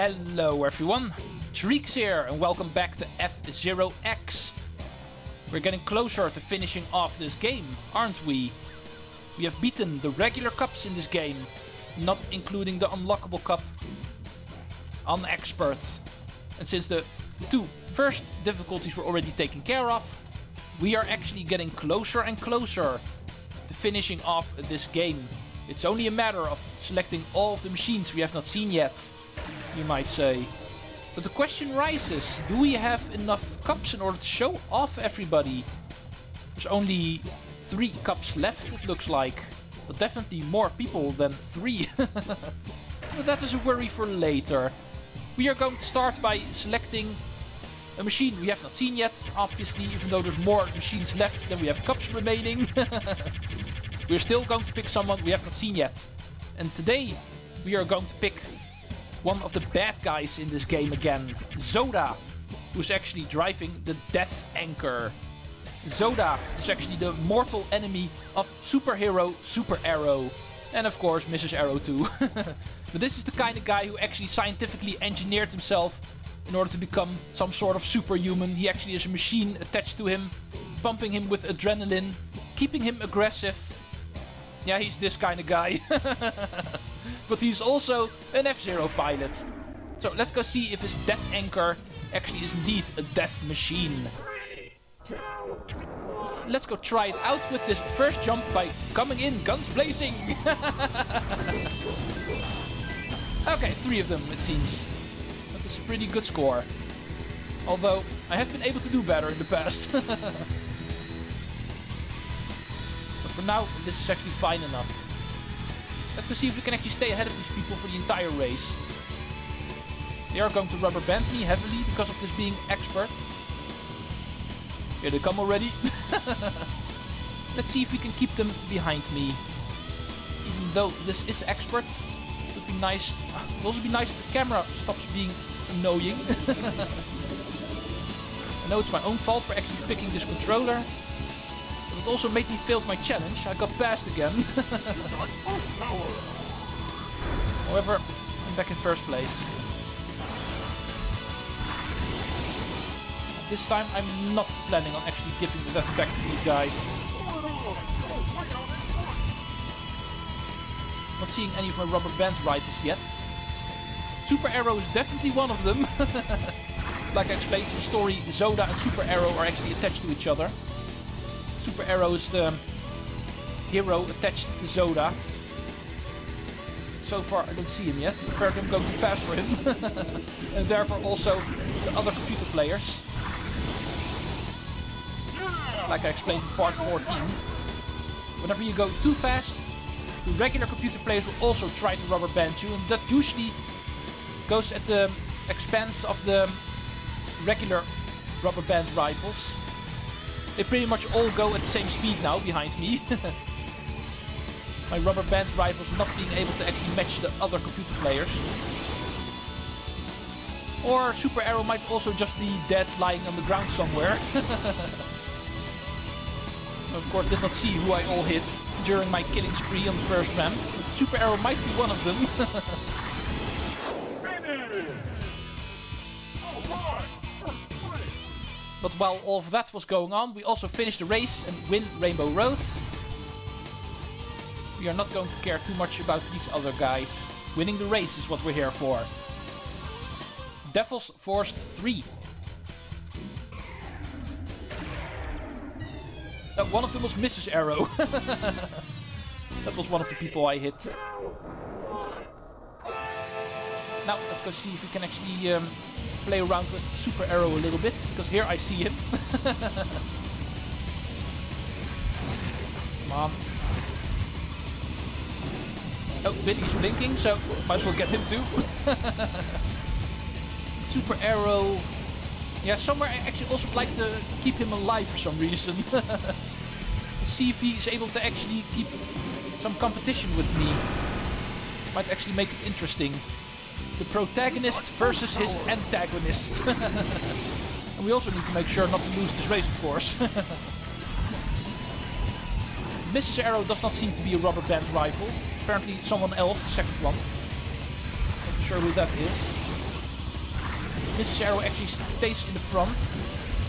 Hello everyone, Treecks here and welcome back to F0X. We're getting closer to finishing off this game, aren't we? We have beaten the regular cups in this game, not including the unlockable cup on expert. And since the two first difficulties were already taken care of, we are actually getting closer and closer to finishing off this game. It's only a matter of selecting all of the machines we have not seen yet, you might say. But the question rises, do we have enough cups in order to show off everybody? There's only 3 cups left, it looks like. But definitely more people than 3. But that is a worry for later. We are going to start by selecting a machine we have not seen yet, obviously, even though there's more machines left than we have cups remaining. We're still going to pick someone we have not seen yet. And today we are going to pick one of the bad guys in this game again, Zoda, who's actually driving the Death Anchor. Zoda is actually the mortal enemy of superhero Super Arrow. And of course Mrs. Arrow too. But this is the kind of guy who actually scientifically engineered himself in order to become some sort of superhuman. He actually has a machine attached to him, pumping him with adrenaline, keeping him aggressive. Yeah, he's this kind of guy. But he's also an F-Zero pilot. So let's go see if his Death Anchor actually is indeed a death machine. Let's go try it out with this first jump by coming in guns blazing. Okay, 3 of them it seems. That is a pretty good score. Although I have been able to do better in the past. But for now, this is actually fine enough. Let's go see if we can actually stay ahead of these people for the entire race. They are going to rubber band me heavily because of this being expert. Here they come already. Let's see if we can keep them behind me. Even though this is expert, it would be nice. It would also be nice if the camera stops being annoying. I know it's my own fault for actually picking this controller. But it also made me fail my challenge. I got passed again. However, I'm back in first place. This time I'm not planning on actually giving that back to these guys. Not seeing any of my rubber band rifles yet. Super Arrow is definitely one of them. Like I explained in the story, Zoda and Super Arrow are actually attached to each other. Super Arrow is the hero attached to Zoda. So far I don't see him yet. Apparently I'm going too fast for him. And therefore also the other computer players. Like I explained in part 14. Whenever you go too fast, the regular computer players will also try to rubber band you. And that usually goes at the expense of the regular rubber band rifles. They pretty much all go at the same speed now behind me. My rubber band rifles not being able to actually match the other computer players. Or Super Arrow might also just be dead lying on the ground somewhere. Of course did not see who I all hit during my killing spree on the first ramp. Super Arrow might be one of them. But while all of that was going on, we also finished the race and win Rainbow Road. We are not going to care too much about these other guys. Winning the race is what we're here for. Devil's Force 3. One of them was Mrs. Arrow. That was one of the people I hit. Now let's go see if we can actually play around with Super Arrow a little bit, because here I see him. Come on. Oh, Billy's blinking, so might as well get him too. Super Arrow. Yeah, somewhere I actually also like to keep him alive for some reason. See if he is able to actually keep some competition with me. Might actually make it interesting. The protagonist versus his antagonist. And we also need to make sure not to lose this race, of course. Mrs. Arrow does not seem to be a rubber band rifle. Apparently someone else, the second one. Not too sure who that is. Mrs. Arrow actually stays in the front.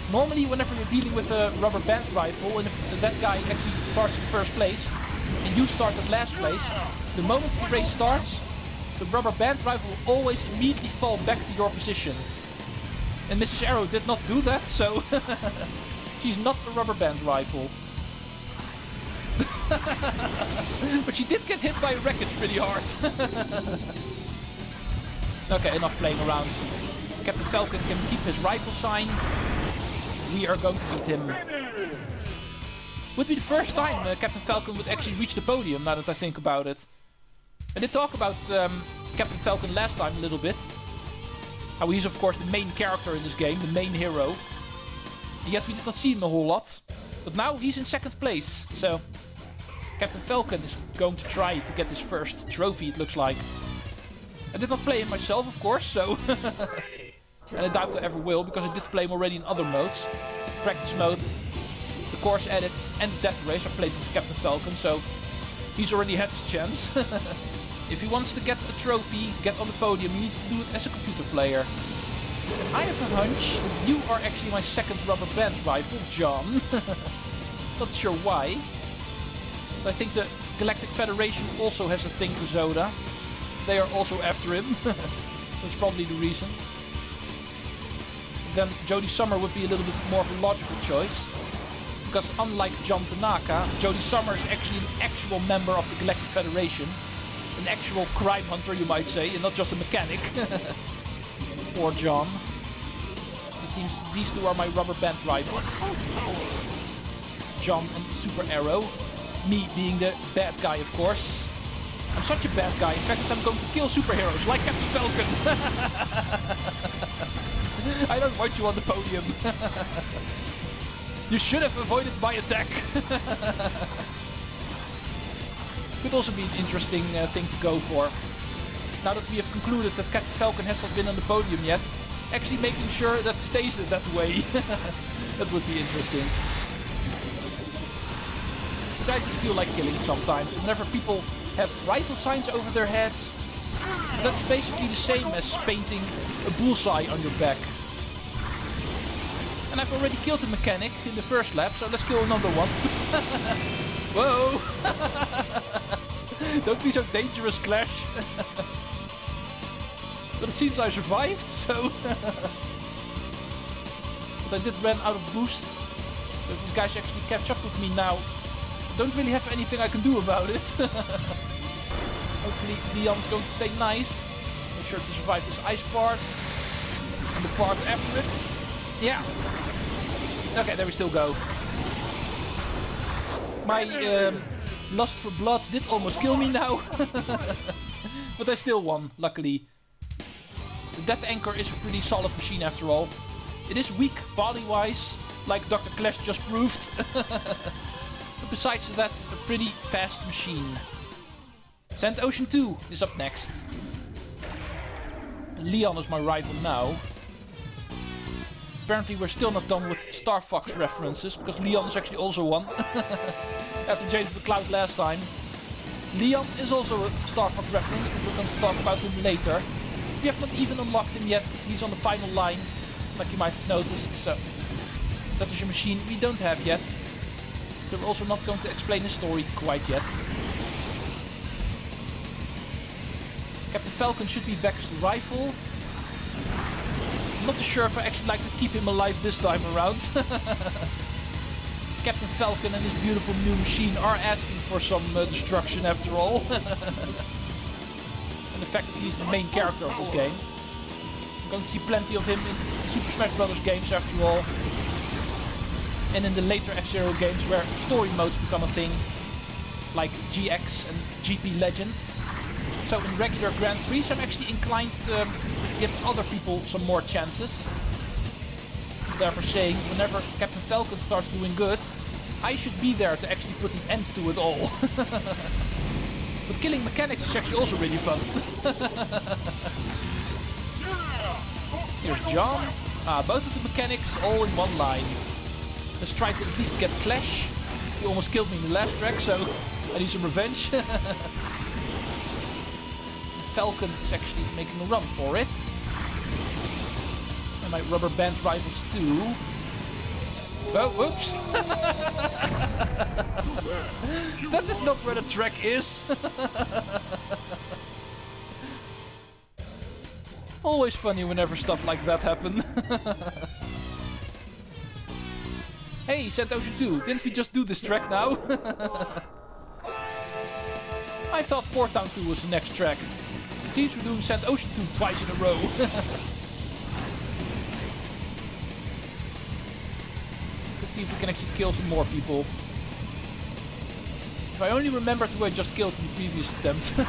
Normally, whenever you're dealing with a rubber band rifle, and if that guy actually starts in first place, and you start at last place, the moment the race starts, the rubber band rifle will always immediately fall back to your position. And Mrs. Arrow did not do that, so she's not a rubber band rifle. But she did get hit by a wreckage pretty hard. Okay, enough playing around. Captain Falcon can keep his rifle sign. We are going to beat him. Would be the first time Captain Falcon would actually reach the podium, now that I think about it. I did talk about Captain Falcon last time a little bit. How he's of course the main character in this game, the main hero. And yet we did not see him a whole lot. But now he's in second place, so Captain Falcon is going to try to get his first trophy, it looks like. I did not play him myself, of course, so... and I doubt I ever will, because I did play him already in other modes. Practice mode, the course edit, and the death race I played with Captain Falcon, so he's already had his chance. If he wants to get a trophy, get on the podium, he needs to do it as a computer player. And I have a hunch that you are actually my second rubber band rifle, John. Not sure why. But I think the Galactic Federation also has a thing for Zoda. They are also after him. That's probably the reason. Then Jodie Summer would be a little bit more of a logical choice. Because unlike John Tanaka, Jodie Summer is actually an actual member of the Galactic Federation. An actual crime hunter, you might say, and not just a mechanic. Or John. It seems these two are my rubber band rivals. John and Super Arrow. Me being the bad guy, of course. I'm such a bad guy. In fact, I'm going to kill superheroes like Captain Falcon. I don't want you on the podium. You should have avoided my attack. Could also be an interesting thing to go for. Now that we have concluded that Captain Falcon has not been on the podium yet, actually making sure that stays that way. That would be interesting. But I just feel like killing sometimes. Whenever people have rifle signs over their heads, that's basically the same as painting a bullseye on your back. And I've already killed a mechanic in the first lap, so let's kill another one. Whoa! Don't be so dangerous, Clash. But it seems I survived, so... But I did run out of boost. So if these guys actually catch up with me now, I don't really have anything I can do about it. Hopefully Leon's going to stay nice. Make sure to survive this ice part. And the part after it. Yeah. Okay, there we still go. My lust for blood did almost kill me now. But I still won, luckily. The Death Anchor is a pretty solid machine after all. It is weak body-wise, like Dr. Clash just proved. But besides that, a pretty fast machine. Sand Ocean 2 is up next. Leon is my rival now. Apparently we're still not done with Star Fox references, because Leon is actually also one. After James the Cloud last time. Leon is also a Star Fox reference, but we're going to talk about him later. We have not even unlocked him yet, he's on the final line, like you might have noticed, so... That is a machine we don't have yet. So we're also not going to explain his story quite yet. Captain Falcon should be back as the rifle. I'm not too sure if I actually like to keep him alive this time around. Captain Falcon and his beautiful new machine are asking for some destruction after all. And the fact that he's the main character of this game. We're going to see plenty of him in Super Smash Bros. Games after all. And in the later F-Zero games where story modes become a thing. Like GX and GP Legend. So in regular Grand Prix I'm actually inclined to give other people some more chances. Therefore saying, whenever Captain Falcon starts doing good, I should be there to actually put an end to it all. But killing mechanics is actually also really fun. Here's John. Both of the mechanics all in one line. Let's try to at least get Clash. He almost killed me in the last track, so I need some revenge. Falcon is actually making a run for it. And my rubber band rivals too. Oh, whoops! That is not where the track is! Always funny whenever stuff like that happen. Hey, Sand Ocean 2, didn't we just do this track now? I thought Port Town 2 was the next track. It seems we're doing Sand Ocean 2 twice in a row. Let's see if we can actually kill some more people. If I only remembered who I just killed in the previous attempt. I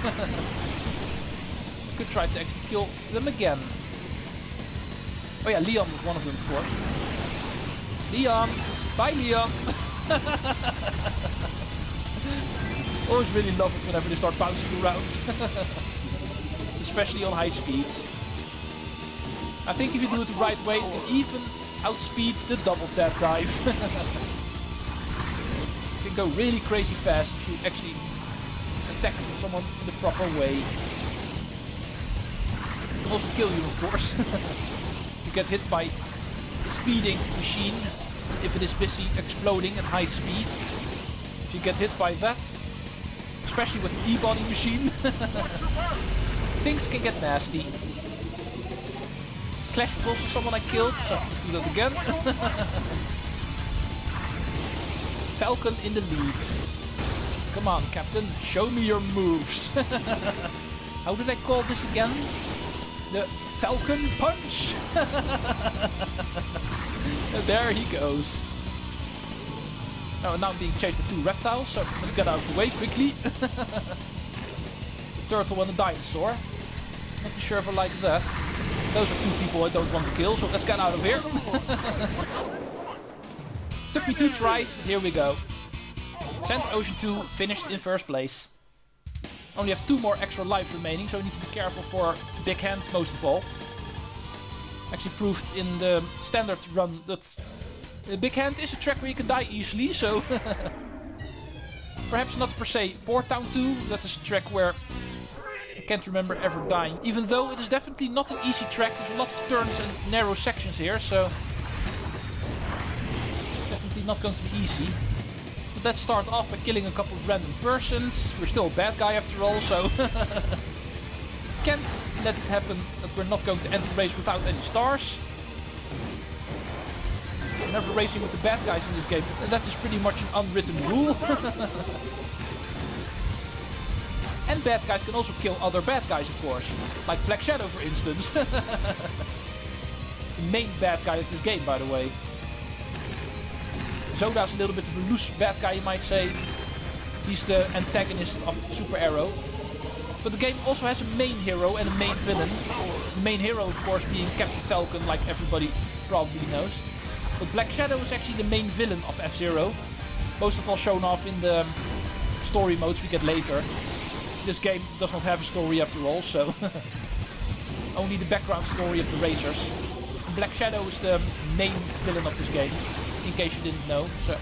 could try to actually kill them again. Oh yeah, Leon was one of them, of course. Leon! Bye, Leon! Always really love it whenever they start bouncing around. Especially on high speeds. I think if you do it the right way, you can even outspeed the double tap dive. You can go really crazy fast if you actually attack someone in the proper way. It can also kill you, of course. You get hit by a speeding machine if it is busy exploding at high speed. If you get hit by that, especially with an E-body machine, things can get nasty. Clash was also someone I killed, so let's do that again. Falcon in the lead. Come on, Captain, show me your moves. How did I call this again? The Falcon Punch! And there he goes. Oh, now I'm being chased by 2 reptiles, so let's get out of the way quickly. The turtle and the dinosaur. Not too sure if I like that. Those are 2 people I don't want to kill, so let's get out of here. Took me 2 tries, but here we go. Sand Ocean 2 finished in first place. Only have 2 more extra lives remaining, so we need to be careful for big hands most of all. Actually proved in the standard run that Big Hand is a track where you can die easily, so perhaps not per se Port Town 2, that is a track where I can't remember ever dying. Even though it is definitely not an easy track, there's a lot of turns and narrow sections here, so definitely not going to be easy. But let's start off by killing a couple of random persons. We're still a bad guy after all, so can't let it happen that we're not going to end the race without any stars. We're never racing with the bad guys in this game, and that is pretty much an unwritten rule. And bad guys can also kill other bad guys, of course. Like Black Shadow, for instance. The main bad guy of this game, by the way. Zoda's a little bit of a loose bad guy, you might say. He's the antagonist of Super Arrow. But the game also has a main hero and a main villain. The main hero, of course, being Captain Falcon, like everybody probably knows. But Black Shadow is actually the main villain of F-Zero. Most of all shown off in the story modes we get later. This game does not have a story after all, so only the background story of the racers. And Black Shadow is the main villain of this game, in case you didn't know. So,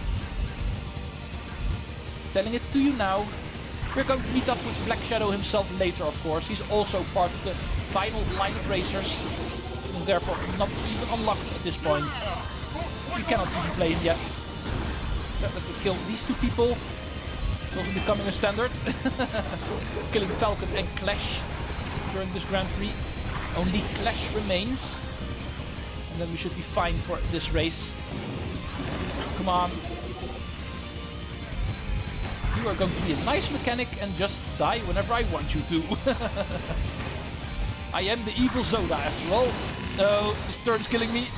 telling it to you now. We're going to meet up with Black Shadow himself later, of course. He's also part of the final line of racers. And is therefore not even unlocked at this point. You cannot even play him yet. So let's go kill these 2 people. It's also becoming a standard. Killing Falcon and Clash during this Grand Prix. Only Clash remains. And then we should be fine for this race. Come on. You are going to be a nice mechanic and just die whenever I want you to. I am the evil Zoda after all. No, this turn is killing me.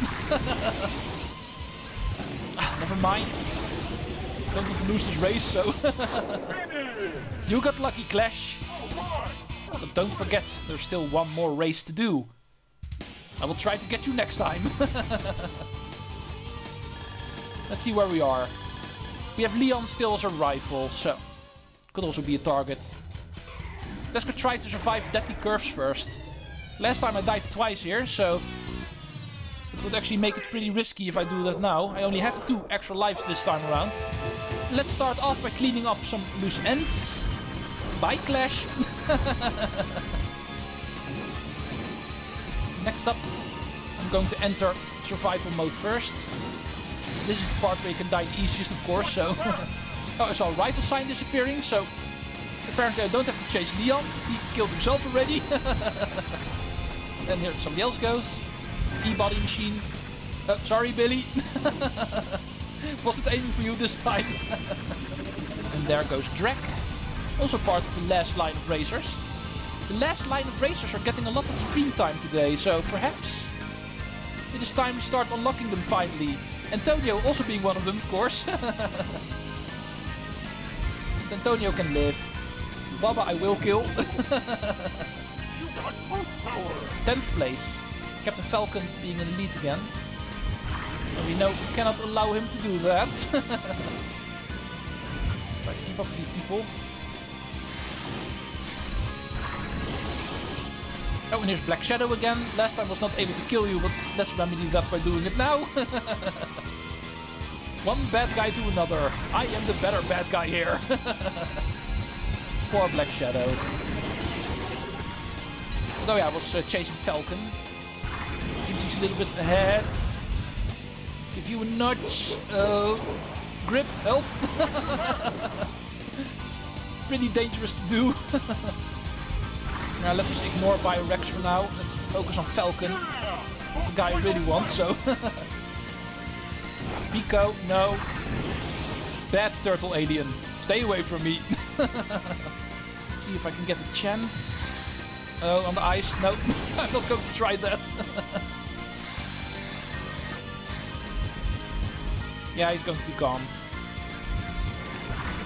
Never mind. Don't want to lose this race, so you got lucky, Clash. But don't forget, there's still 1 more race to do. I will try to get you next time. Let's see where we are. We have Leon still as a rival, so could also be a target. Let's go try to survive deadly curves first. Last time I died twice here, so it would actually make it pretty risky if I do that now. I only have 2 extra lives this time around. Let's start off by cleaning up some loose ends. Bye, Clash. Next up, I'm going to enter survival mode first. This is the part where you can die the easiest, of course, so... Oh, I saw a rifle sign disappearing, so... Apparently I don't have to chase Leon. He killed himself already. And here somebody else goes. E-body machine. Oh, sorry, Billy. Wasn't aiming for you this time. And there goes Drek. Also part of the last line of racers. The last line of racers are getting a lot of screen time today, so perhaps it is time we start unlocking them finally. Antonio also being one of them, of course. Antonio can live. Baba I will kill. 10th place. Captain Falcon being in the lead again. And we know we cannot allow him to do that. Try to keep up with these people. Oh, and here's Black Shadow again. Last time was not able to kill you, but let's remedy that by doing it now. One bad guy to another. I am the better bad guy here. Poor Black Shadow. Oh yeah, I was chasing Falcon. Seems he's a little bit ahead. Let's give you a nudge. Grip, help. Pretty dangerous to do. Now let's just ignore Biorex for now. Let's focus on Falcon. That's the guy I really want, so... Pico, no. Bad turtle alien. Stay away from me. See if I can get a chance. Oh, on the ice. No, I'm not going to try that. Yeah, he's going to be gone.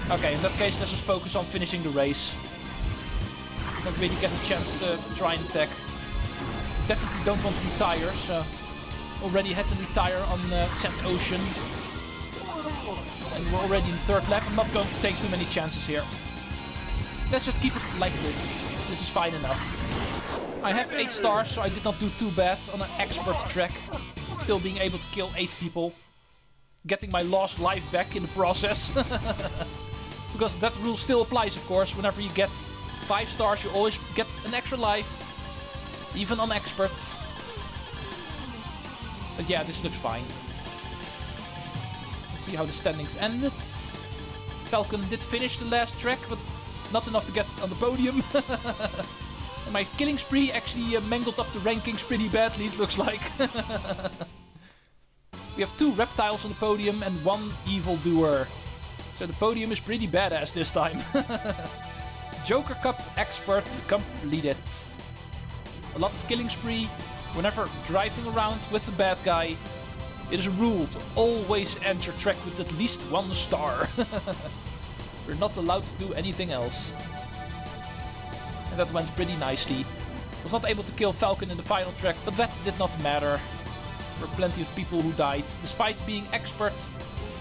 Okay, in that case, let's just focus on finishing the race. Don't really get a chance to try and attack. Definitely don't want to retire, so... Already had to retire on Sand Ocean. And we're already in the 3rd lap. I'm not going to take too many chances here. Let's just keep it like this. This is fine enough. I have 8 stars, so I did not do too bad on an expert track. Still being able to kill 8 people. Getting my lost life back in the process. Because that rule still applies, of course. Whenever you get 5 stars, you always get an extra life. Even on expert. But yeah, this looks fine. Let's see how the standings ended. Falcon did finish the last track, but not enough to get on the podium. And my killing spree actually mangled up the rankings pretty badly, it looks like. We have 2 reptiles on the podium and 1 evildoer. So the podium is pretty badass this time. Joker Cup expert completed. A lot of killing spree. Whenever driving around with the bad guy, it is a rule to always end your track with at least 1 star. We're not allowed to do anything else. And that went pretty nicely. Was not able to kill Falcon in the final track, but that did not matter. There were plenty of people who died. Despite being expert,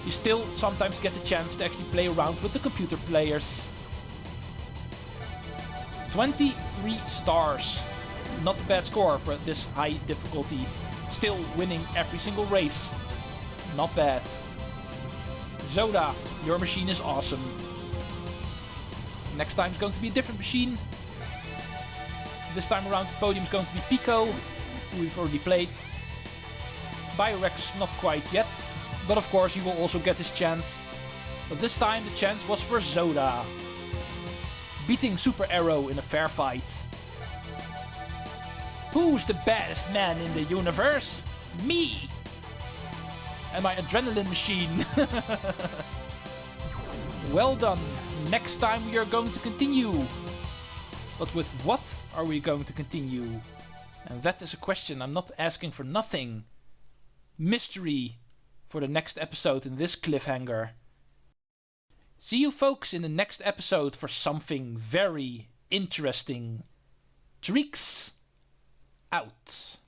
you still sometimes get the chance to actually play around with the computer players. 23 stars. Not a bad score for this high difficulty. Still winning every single race. Not bad. Zoda, your machine is awesome. Next time is going to be a different machine. This time around the podium is going to be Pico, who we've already played. Biorex not quite yet, but of course he will also get his chance. But this time the chance was for Zoda. Beating Super Arrow in a fair fight. Who's the baddest man in the universe? Me! And my adrenaline machine. Well done. Next time we are going to continue. But with what are we going to continue? And that is a question I'm not asking for nothing. Mystery for the next episode in this cliffhanger. See you folks in the next episode for something very interesting. Treecks out.